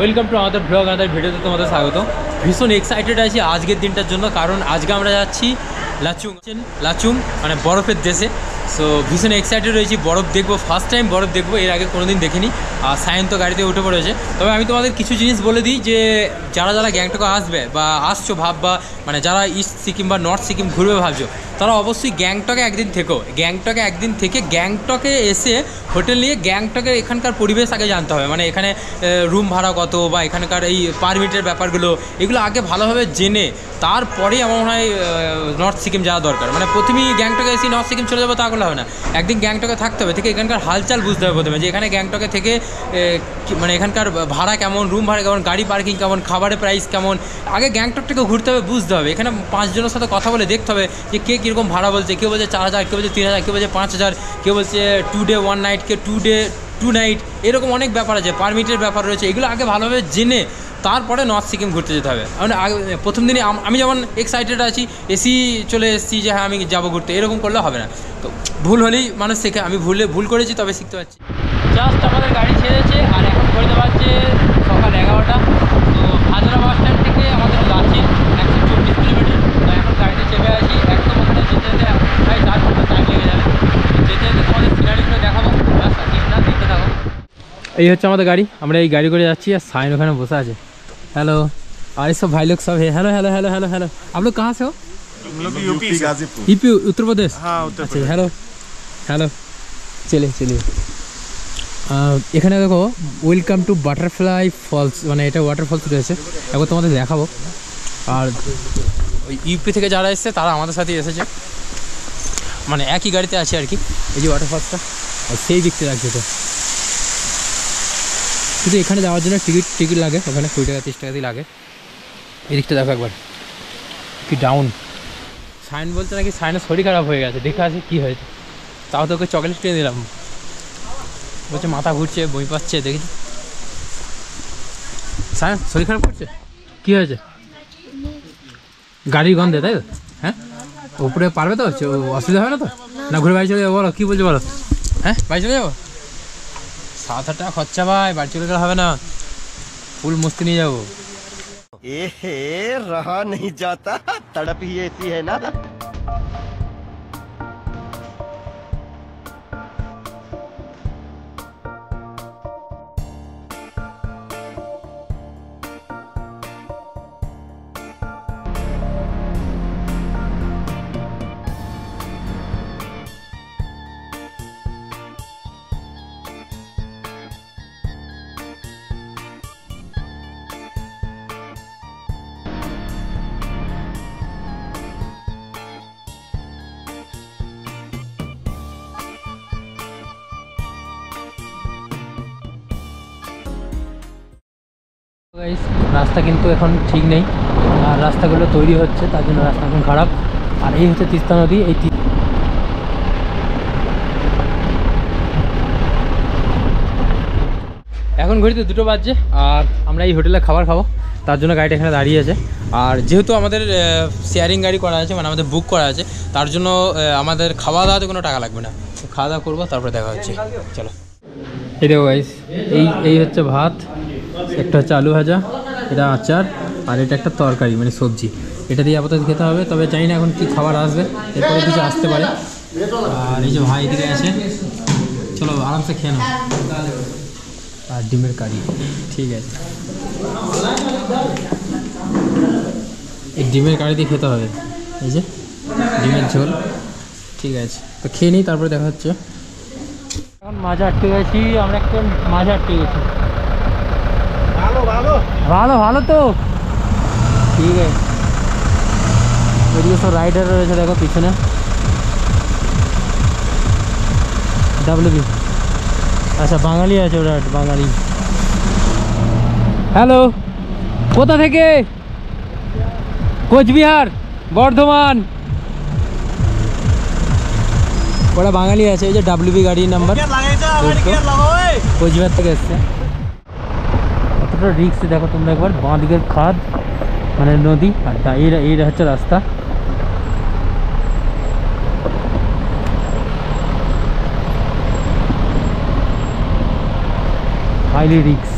Welcome to আমাদের blog, আমাদের ভিডিওতে তোমাদের স্বাগত। ভীষণ এক্সাইটেড আছি আজকের দিনটার জন্য, কারণ আজকে আমরা যাচ্ছি লাচুং মানে বরফের দেশে। সো ভীষণ এক্সাইটেড রয়েছি, বরফ দেখবো, ফার্স্ট টাইম বরফ দেখবো, এর আগে কোনো দিন দেখিনি। আর সায়ন তো গাড়িতে উঠে পড়েছে। তবে আমি তোমাদের কিছু জিনিস বলে দিই যে যারা যারা গ্যাংটকে আসবে বা আসছো ভাববা, মানে যারা ইস্ট সিকিম বা নর্থ সিকিম ঘুরবে ভাবছো, তারা অবশ্যই গ্যাংটকে একদিন থেকো। গ্যাংটকে একদিন থেকে গ্যাংটকে এসে হোটেল নিয়ে গ্যাংটকের এখানকার পরিবেশ আগে জানতে হবে। মানে এখানে রুম ভাড়া কত বা এখানকার এই পারমিটের ব্যাপারগুলো, এগুলো আগে ভালোভাবে জেনে তারপরেই আমার মনে হয় নর্থ সিকিম যাওয়া দরকার। মানে প্রথমেই গ্যাংটকে এসে নর্থ সিকিম চলে যাবো তা করলে হবে না, একদিন গ্যাংটকে থাকতে হবে, থেকে এখানকার হালচাল বুঝতে হবে প্রথমে, যে এখানে গ্যাংটকে থেকে মানে এখানকার ভাড়া কেমন, রুম ভাড়া কেমন, গাড়ি পার্কিং কেমন, খাবারের প্রাইস কেমন, আগে গ্যাংটকটাকে ঘুরতে হবে, বুঝতে হবে। এখানে 5 জনের সাথে কথা বলে দেখতে হবে যে কে কীরকম ভাড়া বলছে। কেউ বলছে 4000, কেউ বলছে 3000, কেউ বলছে 5000, কেউ বলছে 2 ডে 1 নাইট, কেউ 2 ডে 2 নাইট, এরকম অনেক ব্যাপার আছে, পারমিটের ব্যাপার রয়েছে। এগুলো আগে ভালোভাবে জেনে তারপরে নর্থ সিকিম ঘুরতে যেতে হবে। মানে প্রথম দিনে আমি যেমন এক্সাইটেড আছি, এসি চলে এসেছি যে হ্যাঁ আমি যাবো ঘুরতে, এরকম করলে হবে না। তো ভুল হলেই মানুষ শেখে, আমি ভুল করেছি তবে শিখতে পারছি। জাস্ট আমাদের গাড়ি ছেড়েছে আর এখন ঘুরতে পারছে সকাল 11টা। তো হাজরা বাস স্ট্যান্ড থেকে আমাদের লাচিন 124 কিলোমিটার। তো এখন গাড়িতে চেপে আছি, একদম ওখানে যেতে যেতে প্রায় 4 ঘন্টা টাইম লেগে যাবে। যেতে যেতে তোমাদের সিনারিগুলো দেখাবো, জাস্ট না দেখতে থাকো। এই হচ্ছে আমাদের গাড়ি, আমরা এই গাড়ি করে যাচ্ছি আর সাইন ওখানে বসে আছে। हेलो, और सब भाई लोग सब है। Hello hello hello hello hello, आप लोग कहाँ से हो? हम लोग यूपी गाजीपुर। यूपी उत्तर प्रदेश? हाँ उत्तर प्रदेश। हेलो हेलो, चलिए এখানে দেখো ওয়েলকাম টু বাটারফ্লাই ফলস, মানে এটা ওয়াটারফলস রয়েছে, একবার তোমাদের দেখাবো। আর ওই ইউপি থেকে যারা এসেছে তারা আমাদের সাথে এসেছে, মানে একই গাড়িতে আছে আর কি। এই যে ওয়াটারফলসটা, আর সেই দিক থেকে রাখছে। তো কিন্তু এখানে যাওয়ার জন্য টিকিট লাগে, ওখানে 20 টাকা 30 টাকা দিয়ে লাগে। এই দিকটা দেখো একবার কি ডাউন। সাইন বলতে নাকি সাইনের শরীর খারাপ হয়ে গেছে, দেখে আছে কী হয়েছে। তাও তোকে চকলেট কিনে দিলাম, বলছে মাথা ঘুরছে, বই পাচ্ছে, দেখেছি। সাইন শরীর খারাপ করছে, কী হয়েছে? গাড়ির গন্ধে, তাই তো? হ্যাঁ, উপরে পারবে তো, অসুবিধা হবে না তো? না ঘুরে বাড়ি চলে যাবো? বলো কী বলছো বলো। হ্যাঁ বাড়ি চলে যাবো, 7,000 টাকা খরচা ভাই, বাড়ি চলে গেলে হবে না, ফুল মস্তি নিয়ে যাবো। रहा नहीं जाता, तड़प ही ऐसी है ना। রাস্তা কিন্তু এখন ঠিক নেই, আর রাস্তাগুলো তৈরি হচ্ছে, তার জন্য রাস্তা এখন খারাপ। আর এই হচ্ছে তিস্তা নদী। এই এখন ঘড়িতে 2টো বাজছে, আর আমরা এই হোটেলে খাবার খাবো, তার জন্য গাড়িটা এখানে দাঁড়িয়ে আছে। আর যেহেতু আমাদের শেয়ারিং গাড়ি করা আছে, মানে আমাদের বুক করা আছে, তার জন্য আমাদের খাওয়া দাওয়াতে কোনো টাকা লাগবে না। খাওয়া দাওয়া করবো, তারপরে দেখা হচ্ছে, চলো। এই দেখো গাইস, এই হচ্ছে ভাত, একটা হচ্ছে আলু ভাজা, এটা আচার, আর এটা একটা তরকারি মানে সবজি। এটা দিয়ে আপাতত খেতে হবে, তবে জানি না এখন কি খাবার আসবে, এরপরে কিছু আসতে পারে। আর এই যে ভাই এদিকে আছে, চলো আরামসে খেয়ে নাও। আর ডিমের কারি, ঠিক আছে, এই ডিমের কারি দিয়ে খেতে হবে। এই যে ডিমের ঝোল, ঠিক আছে, তো খেয়ে নিই, তারপরে দেখা হচ্ছে। এখন মাঝে আটকে গেছি আমরা, একটু মাঝে আটকে গেছি। ভালো ভালো তো, ঠিক আছে। ওইদিকে সব রাইডার রয়েছে, দেখো পিছনে WB। আচ্ছা বাঙালি আছে, ওরা বাঙালি। হ্যালো, কোথা থেকে? কোচবিহার, বর্ধমান। ওরা বাঙালি আছে, এই যে WB গাড়ির নাম্বার, কোচবিহার থেকে এসছে। কতটা রিক্স দেখো তোমরা একবার, বাঁ দিকের খাদ মানে নদী, আর এই হচ্ছে রাস্তা। হাইলি রিক্স।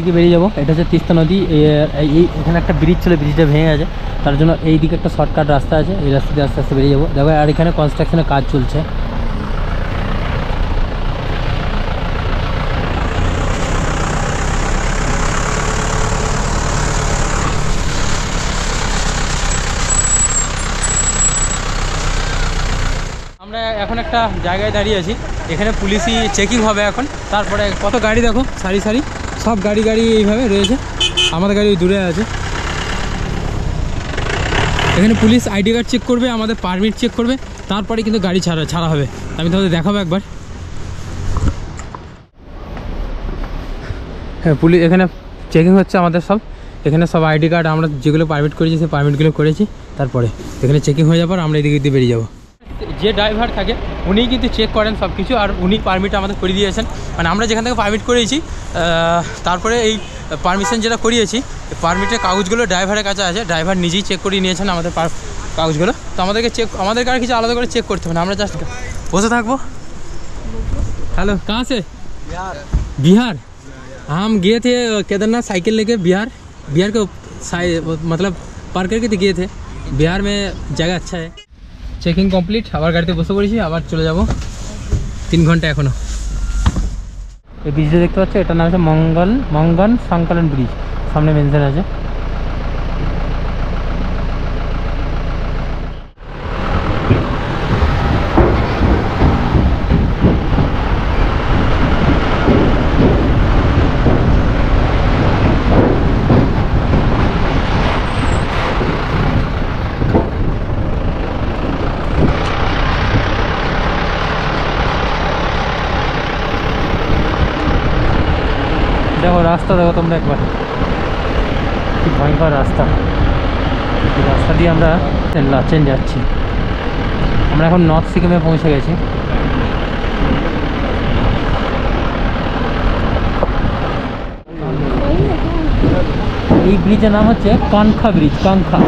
দিকে বেরিয়ে যাবো। এটা হচ্ছে তিস্তা নদী। এখানে একটা ব্রিজ ছিল, ব্রিজটা ভেঙে গেছে, তার জন্য এই দিকে একটা শর্টকাট রাস্তা আছে, এই রাস্তা দিয়ে আস্তে আস্তে বেরিয়ে যাবো। দেখো আর এখানে কনস্ট্রাকশনের কাজ চলছে। আমরা এখন একটা জায়গায় দাঁড়িয়ে আছি, এখানে পুলিশি চেকিং হবে এখন। তারপরে কত গাড়ি দেখো, সারি সারি সব গাড়ি এইভাবে রয়েছে। আমাদের গাড়ি দূরে আছে। এখানে পুলিশ আইডি কার্ড চেক করবে, আমাদের পারমিট চেক করবে, তারপরে কিন্তু গাড়ি ছাড়া হবে। আমি তোমাদের দেখাবো একবার। হ্যাঁ, পুলিশ এখানে চেকিং হচ্ছে আমাদের সব। এখানে সব আইডি কার্ড আমরা যেগুলো পারমিট করেছি সেই পারমিটগুলো করেছি। তারপরে এখানে চেকিং হয়ে যাওয়ার পর আমরা এদিকে দিয়ে বেরিয়ে যাবো। যে ড্রাইভার থাকে উনিই কিন্তু চেক করেন সব কিছু, আর উনি পারমিট আমাদের করে দিয়েছেন। মানে আমরা যেখান থেকে পারমিট করিয়েছি, তারপরে এই পারমিশন যেটা করিয়েছি, পারমিটের কাগজগুলো ড্রাইভারের কাছে আছে, ড্রাইভার নিজেই চেক করিয়ে নিয়েছেন আমাদের কাগজগুলো। তো আমাদেরকে আর কিছু আলাদা করে চেক করতে হবে না, আমরা জাস্ট বসে থাকবো। हेलो, कहाँ से? बिहार। हम गए थे केदारनाथ साइकिल लेके बिहार के मतलब पार करके गए थे। बिहार में जगह अच्छा है। চেকিং কমপ্লিট, আবার গাড়িতে বসে পড়েছি, আবার চলে যাব। 3 ঘন্টা এখনো। এই ব্রিজটা দেখতে পাচ্ছ, এটার নাম হচ্ছে মঙ্গন সংকলন ব্রিজ, সামনে মেনশন আছে। দেখো রাস্তা দেখো তোমরা একবার, কি ভয়ঙ্কর রাস্তা। এই রাস্তা দিয়ে আমরা লাচেন যাচ্ছি। আমরা এখন নর্থ সিকিমে পৌঁছে গেছি। এই ব্রিজের নাম হচ্ছে কানখা ব্রিজ, কানখা।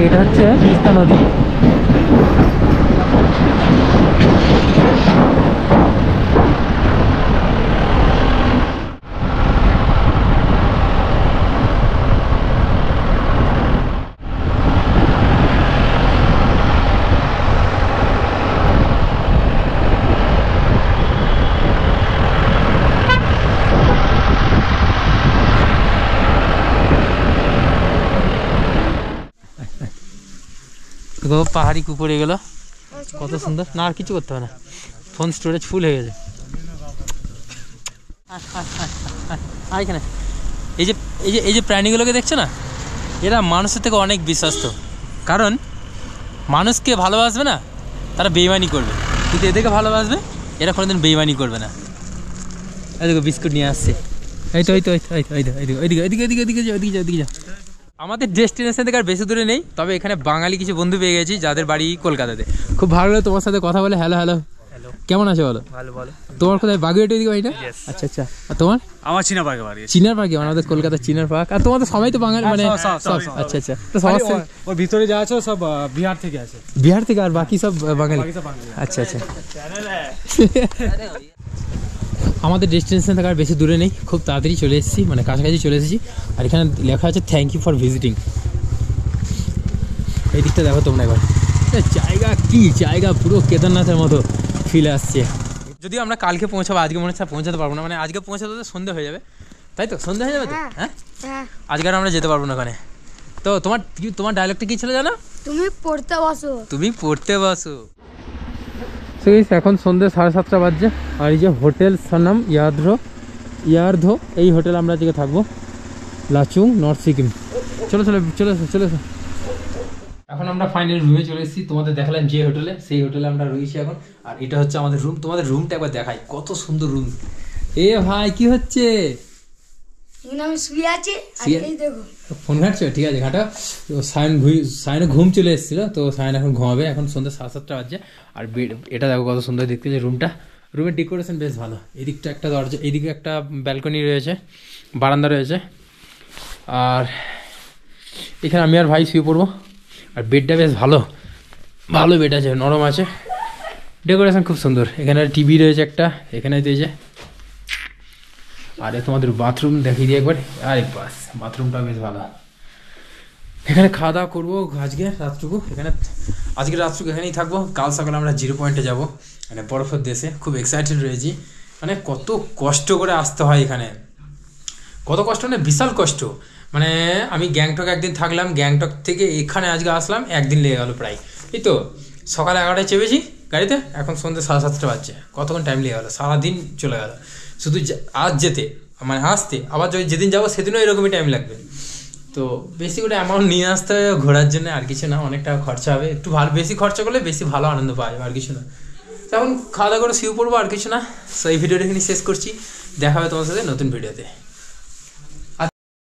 এটা হচ্ছে তিস্তা নদী। পাহাড়ি কুকুরে গেল, কত সুন্দর। না আর কিছু করতে হবে না, ফোন স্টোরেজ ফুল হয়ে গেছে। এখানে এই যে প্রাণীগুলোকে দেখছো না, এরা মানুষের থেকে অনেক বিশ্বাস্ত। কারণ মানুষকে ভালোবাসবে না, তারা বেইমানি করবে, কিন্তু এদেরকে ভালোবাসবে, এরা কোনোদিন বেইমানি করবে না। এদিকে বিস্কুট নিয়ে আসছে, ওইদিকে যা। আমাদের ডেস্টিনেশন থেকে আর বেশি দূরে নেই, তবে এখানে বাঙালি কিছু বন্ধু পেয়ে গেছি যাদের বাড়ি কলকাতাতে। খুব ভালো লাগলো তোমার সাথে কথা বলে। হ্যালো, কেমন আছো বলো? ভালো। তোমার কোথায়? বাগুইয়াটি দিকে বাড়িটা? আচ্ছা। আর তোমার? আমার চিনার পার্কে, আমাদের কলকাতার চিনার পার্ক। আর তোমাদের সবাই তো বাঙালি, মানে সব। আচ্ছা। তো সমস্ত ওর ভিতরে যা আছে সব বিহার থেকে আছে। বিহার থেকে, আর বাকি সব বাঙালি। আচ্ছা। আমাদের ডেস্টিনেশন থেকে আর বেশি দূরে নেই, খুব তাড়াতাড়ি চলে এসেছি, মানে কাছাকাছি চলে এসেছি। আর এখানে লেখা আছে থ্যাংক ইউ ফর ভিজিটিং। এই দিকটা দেখো তোমরা একবার, জায়গা পুরো কেদারনাথের মতো ফিল আসছে। যদি আমরা কালকে পৌঁছাবো, আজকে মনে হচ্ছে পৌঁছাতে পারবো না, মানে আজকে পৌঁছাতে তো সন্ধ্যে হয়ে যাবে, তাই তো? সন্ধ্যে হয়ে যাবে তো? হ্যাঁ, আজকে আর আমরা যেতে পারবো না ওখানে। তো তোমার ডায়লগটা কি ছিল জানো? তুমি পড়তে বসো। এখন সন্ধ্যে 7:30 বাজছে, আর এই যে হোটেল সনম ইয়ার্ধো, এই হোটেল আমরা আজকে থাকবো, লাচুং, নর্থ সিকিম। চলো। এখন আমরা ফাইনাল রুমে চলে এসেছি। তোমাদের দেখালাম যে হোটেলে, সেই হোটেলে আমরা রয়েছি এখন। আর এটা হচ্ছে আমাদের রুম। তোমাদের রুমটা একবার দেখাই, কত সুন্দর রুম। এ ভাই কি হচ্ছে? ফোন ঘাটছো? ঠিক আছে, ঘাটা। সায়ন ঘুম চলে এসেছিল, তো সায়ন এখন ঘুমাবে। এখন সন্ধ্যে 7:30 বাজছে। আর এটা দেখো কত সুন্দর দেখতে, যে রুমের ডেকোরেশন বেশ ভালো। এদিকটা একটা দরজা, এইদিকে একটা ব্যালকনি রয়েছে, বারান্দা রয়েছে। আর এখানে আমি আর ভাই শুয়ে পড়বো। আর বেডটা বেশ ভালো বেড আছে, নরম আছে, ডেকোরেশন খুব সুন্দর। এখানে টিভি রয়েছে একটা, এখানে রয়েছে। আরে তোমাদের বাথরুম দেখিয়ে দিই একবার। আরে বাস, বাথরুমটা বেশ ভালো। এখানে খাওয়া দাওয়া করবো আজকে রাতটুকু এখানে, আজকে রাতটুকু এখানেই থাকবো। কাল সকালে আমরা 0 পয়েন্টে যাবো, মানে বরফের দেশে। খুব এক্সাইটেড রয়েছি, মানে কত কষ্ট করে আসতে হয় এখানে, কত কষ্ট মানে বিশাল কষ্ট। মানে আমি গ্যাংটক একদিন থাকলাম, গ্যাংটক থেকে এখানে আজকে আসলাম, একদিন লেগে গেলো প্রায়। এই তো সকালে 11টায় চেপেছি গাড়িতে, এখন সন্ধ্যে 7:30 বাজছে। কতক্ষণ টাইম লেগে গেলো, সারাদিন চলে গেলো শুধু আজ যেতে, মানে আসতে। আবার যেদিন যাবো সেদিনও এরকমই টাইম লাগবে। তো বেশি করে অ্যামাউন্ট নিয়ে আসতে হবে ঘোরার জন্য, আর কিছু না। অনেক টাকা খরচা হবে, একটু ভালো বেশি খরচা করলে বেশি ভালো আনন্দ পাওয়া যাবে, আর কিছু না। তো এখন খাওয়া দাওয়া করে শুয়ে পড়বো, আর কিছু না। সো এই ভিডিওটা এখানে শেষ করছি, দেখা হবে তোমার সাথে নতুন ভিডিওতে।